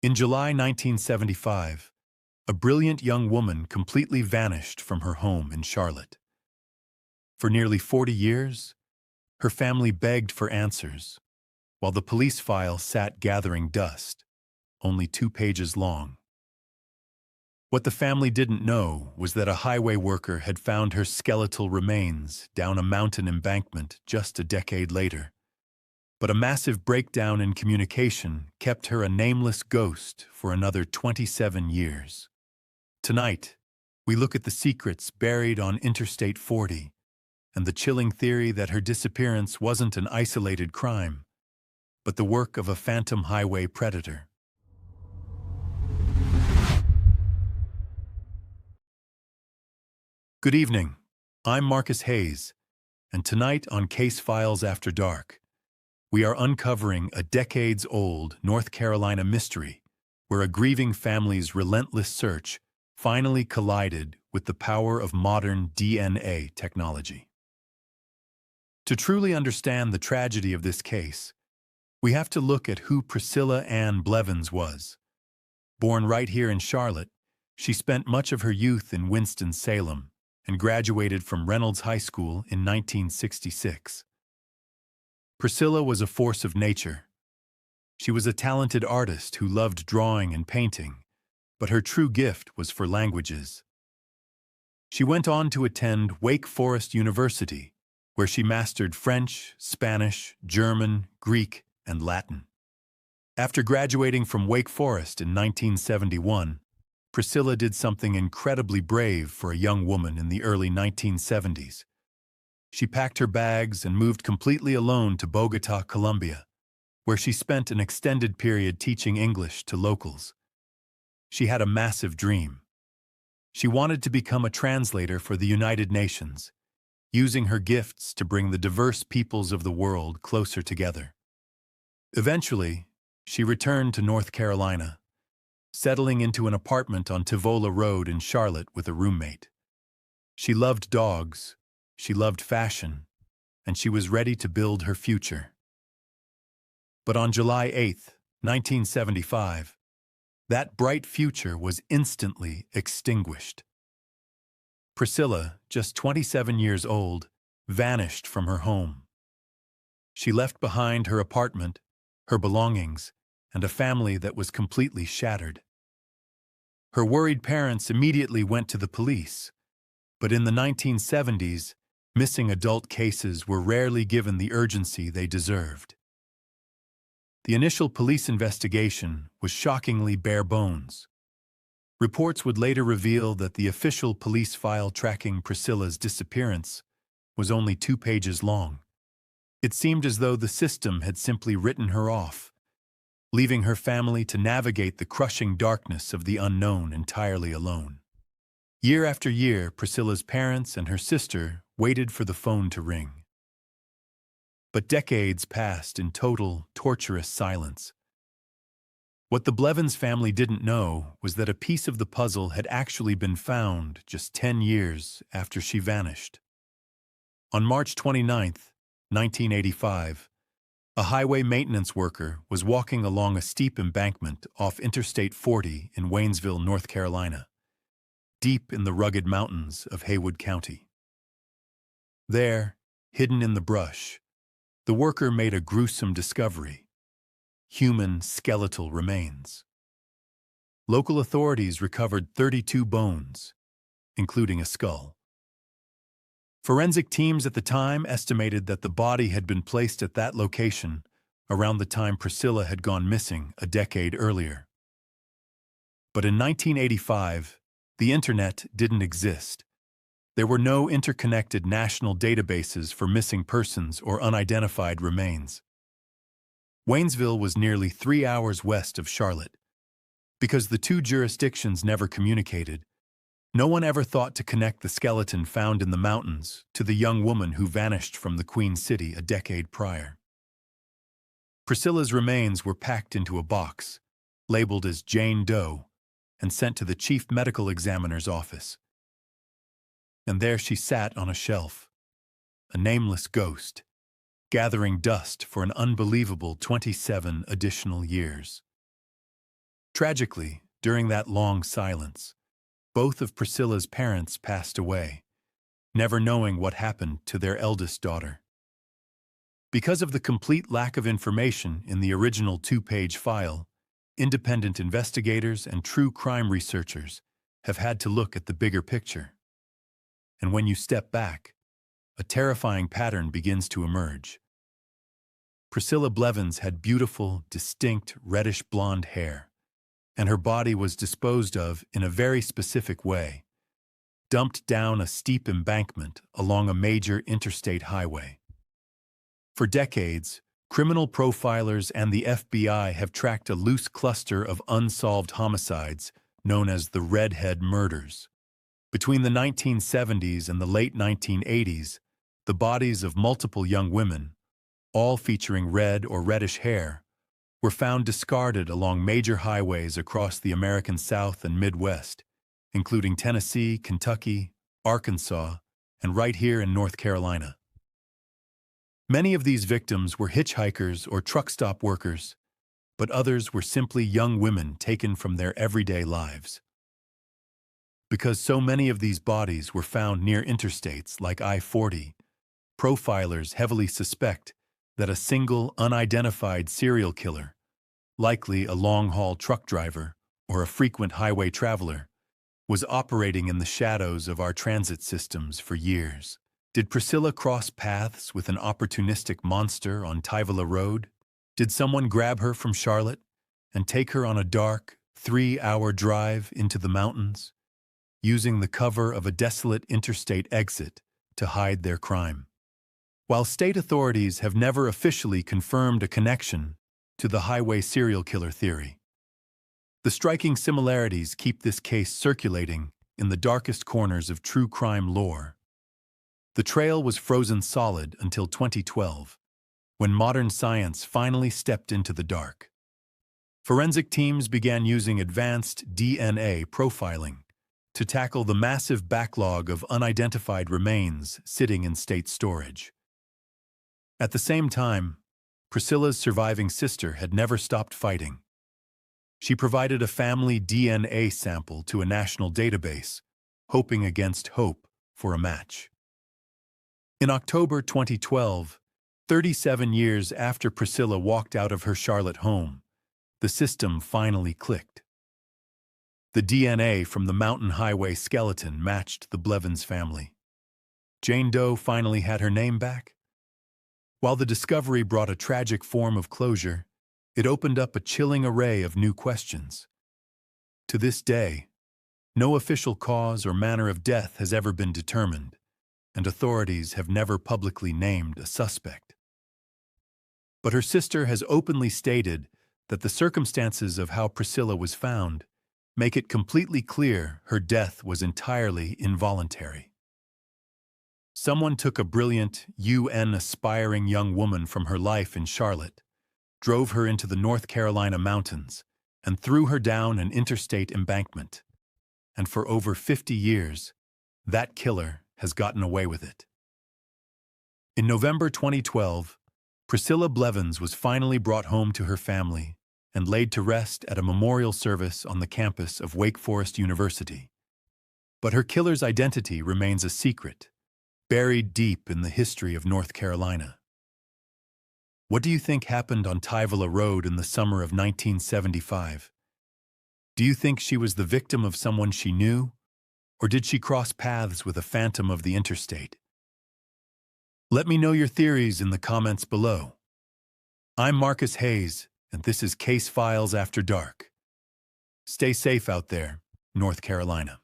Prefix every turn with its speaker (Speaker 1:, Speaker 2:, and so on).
Speaker 1: In July 1975, a brilliant young woman completely vanished from her home in Charlotte. For nearly 40 years, her family begged for answers, while the police file sat gathering dust, only 2 pages long. What the family didn't know was that a highway worker had found her skeletal remains down a mountain embankment just a decade later. But a massive breakdown in communication kept her a nameless ghost for another 27 years. Tonight, we look at the secrets buried on Interstate 40 and the chilling theory that her disappearance wasn't an isolated crime, but the work of a phantom highway predator. Good evening. I'm Marcus Hayes, and tonight on Case Files After Dark, we are uncovering a decades-old North Carolina mystery where a grieving family's relentless search finally collided with the power of modern DNA technology. To truly understand the tragedy of this case, we have to look at who Priscilla Ann Blevins was. Born right here in Charlotte, she spent much of her youth in Winston-Salem and graduated from Reynolds High School in 1966. Priscilla was a force of nature. She was a talented artist who loved drawing and painting, but her true gift was for languages. She went on to attend Wake Forest University, where she mastered French, Spanish, German, Greek, and Latin. After graduating from Wake Forest in 1971, Priscilla did something incredibly brave for a young woman in the early 1970s. She packed her bags and moved completely alone to Bogota, Colombia, where she spent an extended period teaching English to locals. She had a massive dream. She wanted to become a translator for the United Nations, using her gifts to bring the diverse peoples of the world closer together. Eventually, she returned to North Carolina, settling into an apartment on Tivola Road in Charlotte with a roommate. She loved dogs, she loved fashion, and she was ready to build her future. But on July 8, 1975, that bright future was instantly extinguished. Priscilla, just 27 years old, vanished from her home. She left behind her apartment, her belongings, and a family that was completely shattered. Her worried parents immediately went to the police, but in the 1970s, missing adult cases were rarely given the urgency they deserved. The initial police investigation was shockingly bare bones. Reports would later reveal that the official police file tracking Priscilla's disappearance was only 2 pages long. It seemed as though the system had simply written her off, leaving her family to navigate the crushing darkness of the unknown entirely alone. Year after year, Priscilla's parents and her sister waited for the phone to ring. But decades passed in total, torturous silence. What the Blevins family didn't know was that a piece of the puzzle had actually been found just 10 years after she vanished. On March 29, 1985, a highway maintenance worker was walking along a steep embankment off Interstate 40 in Waynesville, North Carolina, deep in the rugged mountains of Haywood County. There, hidden in the brush, the worker made a gruesome discovery: human skeletal remains. Local authorities recovered 32 bones, including a skull. Forensic teams at the time estimated that the body had been placed at that location around the time Priscilla had gone missing a decade earlier. But in 1985, the internet didn't exist. There were no interconnected national databases for missing persons or unidentified remains. Waynesville was nearly 3 hours west of Charlotte. Because the two jurisdictions never communicated, no one ever thought to connect the skeleton found in the mountains to the young woman who vanished from the Queen City a decade prior. Priscilla's remains were packed into a box, labeled as Jane Doe, and sent to the chief medical examiner's office. And there she sat on a shelf, a nameless ghost, gathering dust for an unbelievable 27 additional years. Tragically, during that long silence, both of Priscilla's parents passed away, never knowing what happened to their eldest daughter. Because of the complete lack of information in the original two-page file, independent investigators and true crime researchers have had to look at the bigger picture. And when you step back, a terrifying pattern begins to emerge. Priscilla Blevins had beautiful, distinct, reddish-blonde hair, and her body was disposed of in a very specific way, dumped down a steep embankment along a major interstate highway. For decades, criminal profilers and the FBI have tracked a loose cluster of unsolved homicides known as the Redhead Murders. Between the 1970s and the late 1980s, the bodies of multiple young women, all featuring red or reddish hair, were found discarded along major highways across the American South and Midwest, including Tennessee, Kentucky, Arkansas, and right here in North Carolina. Many of these victims were hitchhikers or truck stop workers, but others were simply young women taken from their everyday lives. Because so many of these bodies were found near interstates like I-40, profilers heavily suspect that a single unidentified serial killer, likely a long-haul truck driver or a frequent highway traveler, was operating in the shadows of our transit systems for years. Did Priscilla cross paths with an opportunistic monster on Tyvala Road? Did someone grab her from Charlotte and take her on a dark, 3-hour drive into the mountains, using the cover of a desolate interstate exit to hide their crime? While state authorities have never officially confirmed a connection to the highway serial killer theory, the striking similarities keep this case circulating in the darkest corners of true crime lore. The trail was frozen solid until 2012, when modern science finally stepped into the dark. Forensic teams began using advanced DNA profiling to tackle the massive backlog of unidentified remains sitting in state storage. At the same time, Priscilla's surviving sister had never stopped fighting. She provided a family DNA sample to a national database, hoping against hope for a match. In October 2012, 37 years after Priscilla walked out of her Charlotte home, the system finally clicked. The DNA from the mountain highway skeleton matched the Blevins family. Jane Doe finally had her name back. While the discovery brought a tragic form of closure, it opened up a chilling array of new questions. To this day, no official cause or manner of death has ever been determined, and authorities have never publicly named a suspect. But her sister has openly stated that the circumstances of how Priscilla was found make it completely clear her death was entirely involuntary. Someone took a brilliant, UN-aspiring young woman from her life in Charlotte, drove her into the North Carolina mountains, and threw her down an interstate embankment. And for over 50 years, that killer has gotten away with it. In November 2012, Priscilla Blevins was finally brought home to her family and laid to rest at a memorial service on the campus of Wake Forest University. But her killer's identity remains a secret, buried deep in the history of North Carolina. What do you think happened on Tyvala Road in the summer of 1975? Do you think she was the victim of someone she knew, or did she cross paths with a phantom of the interstate? Let me know your theories in the comments below. I'm Marcus Hayes, and this is Case Files After Dark. Stay safe out there, North Carolina.